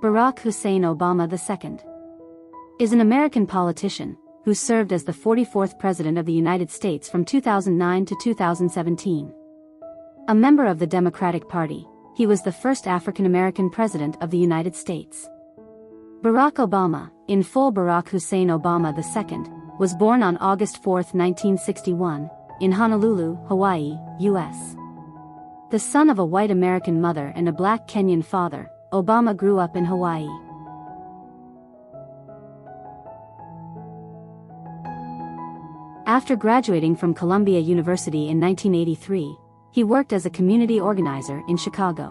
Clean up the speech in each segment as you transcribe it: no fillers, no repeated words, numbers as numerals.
Barack Hussein Obama II is an American politician who served as the 44th President of the United States from 2009 to 2017. A member of the Democratic Party, he was the first African-American President of the United States. Barack Obama, in full Barack Hussein Obama II, was born on August 4, 1961, in Honolulu, Hawaii, U.S. The son of a white American mother and a black Kenyan father, Obama grew up in Hawaii. After graduating from Columbia University in 1983, he worked as a community organizer in Chicago.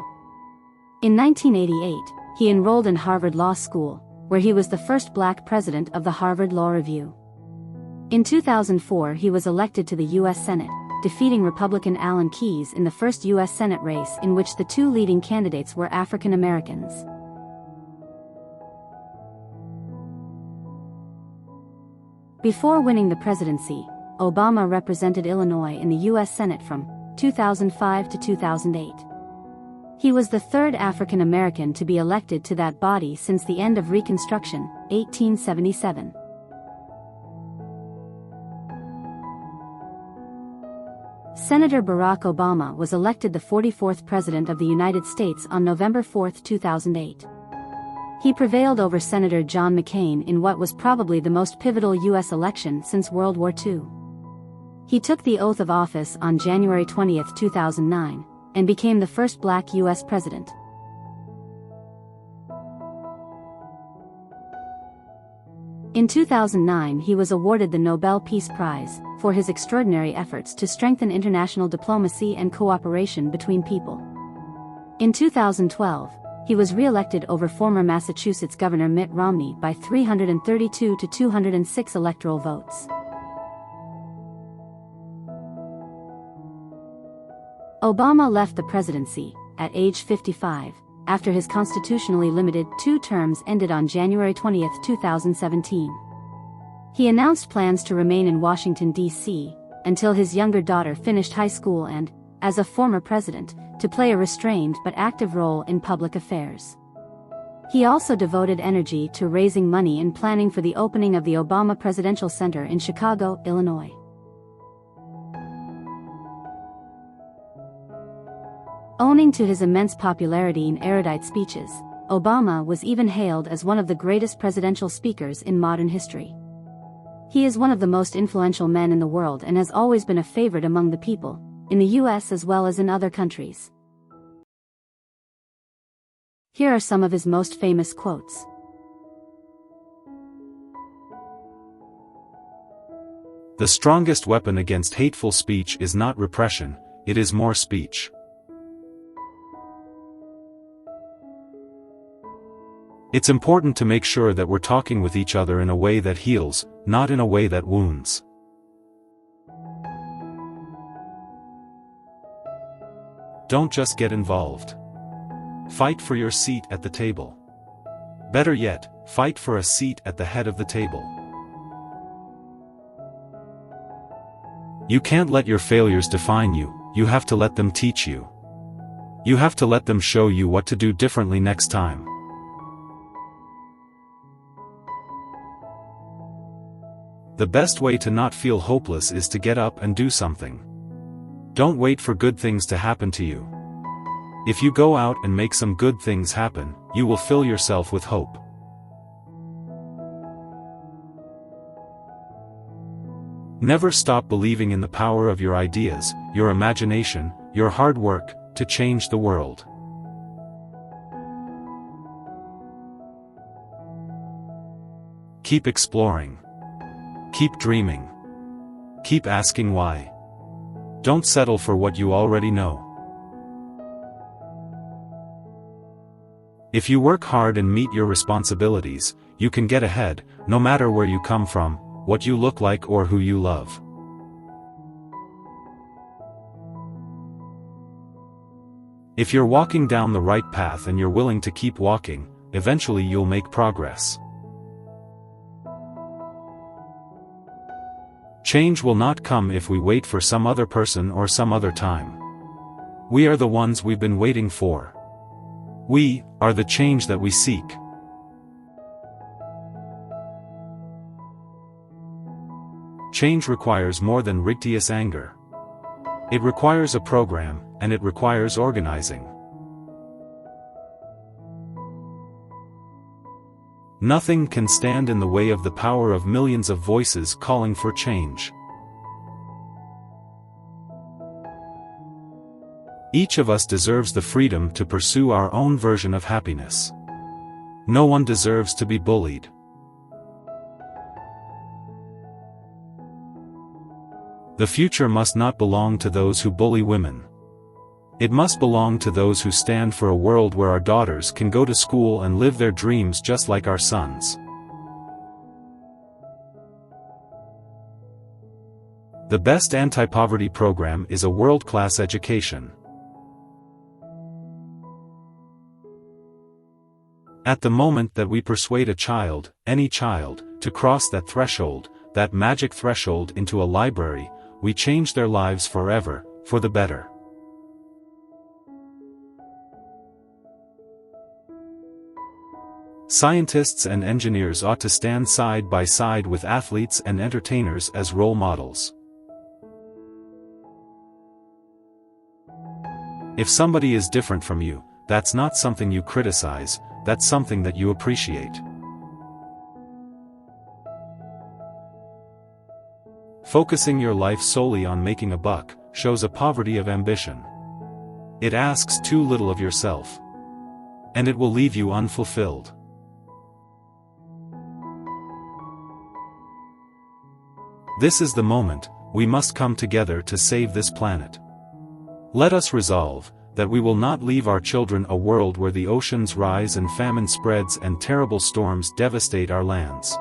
In 1988, he enrolled in Harvard Law School, where he was the first black president of the Harvard Law Review. In 2004, he was elected to the U.S. Senate, defeating Republican Alan Keyes in the first U.S. Senate race in which the two leading candidates were African Americans. Before winning the presidency, Obama represented Illinois in the U.S. Senate from 2005 to 2008. He was the third African American to be elected to that body since the end of Reconstruction, 1877. Senator Barack Obama was elected the 44th President of the United States on November 4, 2008. He prevailed over Senator John McCain in what was probably the most pivotal U.S. election since World War II. He took the oath of office on January 20, 2009, and became the first black U.S. president. In 2009, he was awarded the Nobel Peace Prize for his extraordinary efforts to strengthen international diplomacy and cooperation between people. In 2012, he was re-elected over former Massachusetts Governor Mitt Romney by 332 to 206 electoral votes. Obama left the presidency, at age 55, after his constitutionally limited 2 terms ended on January 20, 2017. He announced plans to remain in Washington, D.C., until his younger daughter finished high school and, as a former president, to play a restrained but active role in public affairs. He also devoted energy to raising money and planning for the opening of the Obama Presidential Center in Chicago, Illinois. Owing to his immense popularity in erudite speeches, Obama was even hailed as one of the greatest presidential speakers in modern history. He is one of the most influential men in the world and has always been a favorite among the people, in the U.S. as well as in other countries. Here are some of his most famous quotes. The strongest weapon against hateful speech is not repression, it is more speech. It's important to make sure that we're talking with each other in a way that heals, not in a way that wounds. Don't just get involved. Fight for your seat at the table. Better yet, fight for a seat at the head of the table. You can't let your failures define you, you have to let them teach you. You have to let them show you what to do differently next time. The best way to not feel hopeless is to get up and do something. Don't wait for good things to happen to you. If you go out and make some good things happen, you will fill yourself with hope. Never stop believing in the power of your ideas, your imagination, your hard work, to change the world. Keep exploring. Keep dreaming. Keep asking why. Don't settle for what you already know. If you work hard and meet your responsibilities, you can get ahead, no matter where you come from, what you look like or who you love. If you're walking down the right path and you're willing to keep walking, eventually you'll make progress. Change will not come if we wait for some other person or some other time. We are the ones we've been waiting for. We are the change that we seek. Change requires more than righteous anger. It requires a program, and it requires organizing. Nothing can stand in the way of the power of millions of voices calling for change. Each of us deserves the freedom to pursue our own version of happiness. No one deserves to be bullied. The future must not belong to those who bully women. It must belong to those who stand for a world where our daughters can go to school and live their dreams just like our sons. The best anti-poverty program is a world-class education. At the moment that we persuade a child, any child, to cross that threshold, that magic threshold into a library, we change their lives forever, for the better. Scientists and engineers ought to stand side by side with athletes and entertainers as role models. If somebody is different from you, that's not something you criticize, that's something that you appreciate. Focusing your life solely on making a buck shows a poverty of ambition. It asks too little of yourself. And it will leave you unfulfilled. This is the moment, we must come together to save this planet. Let us resolve that we will not leave our children a world where the oceans rise and famine spreads and terrible storms devastate our lands.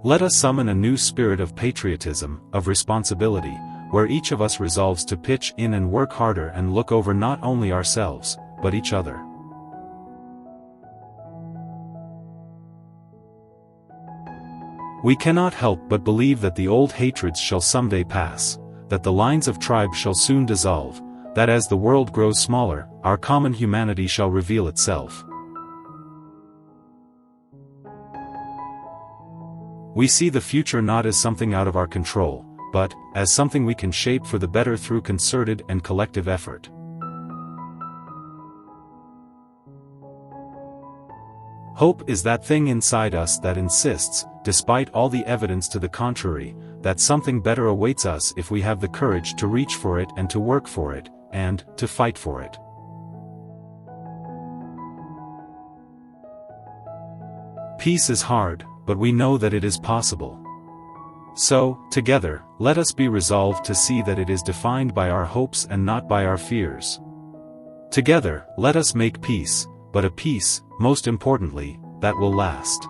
Let us summon a new spirit of patriotism, of responsibility, where each of us resolves to pitch in and work harder and look over not only ourselves, but each other. We cannot help but believe that the old hatreds shall someday pass, that the lines of tribe shall soon dissolve, that as the world grows smaller, our common humanity shall reveal itself. We see the future not as something out of our control, but as something we can shape for the better through concerted and collective effort. Hope is that thing inside us that insists, despite all the evidence to the contrary, that something better awaits us if we have the courage to reach for it and to work for it, and to fight for it. Peace is hard, but we know that it is possible. So, together, let us be resolved to see that it is defined by our hopes and not by our fears. Together, let us make peace, but a peace, most importantly, that will last.